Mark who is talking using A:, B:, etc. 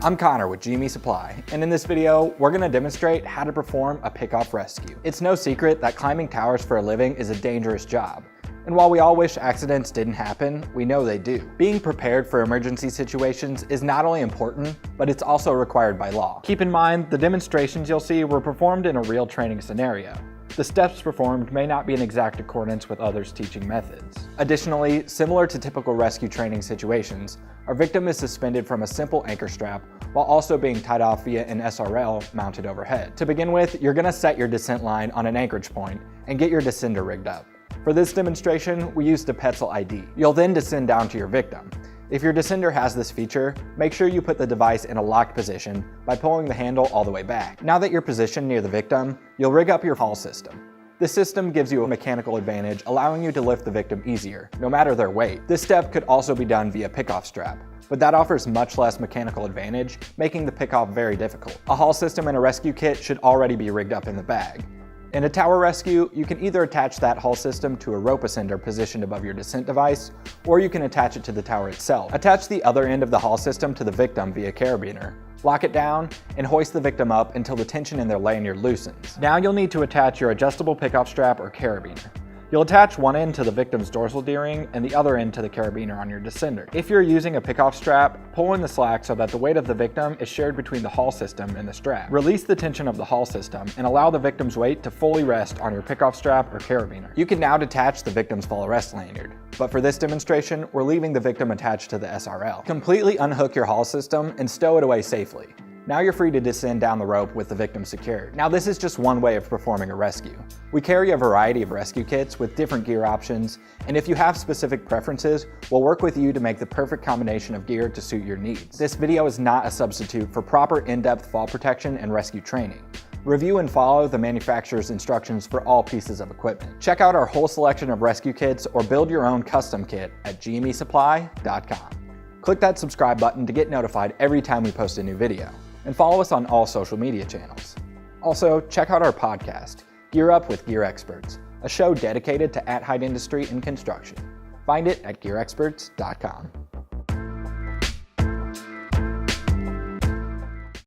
A: I'm Connor with GME Supply, and in this video, we're going to demonstrate how to perform a pickoff rescue. It's no secret that climbing towers for a living is a dangerous job. And while we all wish accidents didn't happen, we know they do. Being prepared for emergency situations is not only important, but it's also required by law. Keep in mind, the demonstrations you'll see were performed in a real training scenario. The steps performed may not be in exact accordance with others' teaching methods. Additionally, similar to typical rescue training situations, our victim is suspended from a simple anchor strap while also being tied off via an SRL mounted overhead. To begin with, you're going to set your descent line on an anchorage point and get your descender rigged up. For this demonstration, we used a Petzl ID. You'll then descend down to your victim. If your descender has this feature, make sure you put the device in a locked position by pulling the handle all the way back. Now that you're positioned near the victim, you'll rig up your haul system. This system gives you a mechanical advantage, allowing you to lift the victim easier, no matter their weight. This step could also be done via pickoff strap, but that offers much less mechanical advantage, making the pickoff very difficult. A haul system and a rescue kit should already be rigged up in the bag. In a tower rescue, you can either attach that haul system to a rope ascender positioned above your descent device, or you can attach it to the tower itself. Attach the other end of the haul system to the victim via carabiner, lock it down, and hoist the victim up until the tension in their lanyard loosens. Now you'll need to attach your adjustable pickoff strap or carabiner. You'll attach one end to the victim's dorsal D-ring and the other end to the carabiner on your descender. If you're using a pickoff strap, pull in the slack so that the weight of the victim is shared between the haul system and the strap. Release the tension of the haul system and allow the victim's weight to fully rest on your pickoff strap or carabiner. You can now detach the victim's fall arrest lanyard, but for this demonstration, we're leaving the victim attached to the SRL. Completely unhook your haul system and stow it away safely. Now you're free to descend down the rope with the victim secured. Now this is just one way of performing a rescue. We carry a variety of rescue kits with different gear options, and if you have specific preferences, we'll work with you to make the perfect combination of gear to suit your needs. This video is not a substitute for proper in-depth fall protection and rescue training. Review and follow the manufacturer's instructions for all pieces of equipment. Check out our whole selection of rescue kits or build your own custom kit at gmesupply.com. Click that subscribe button to get notified every time we post a new video. And follow us on all social media channels. Also, check out our podcast, Gear Up with Gear Experts, a show dedicated to at-height industry and construction. Find it at gearexperts.com.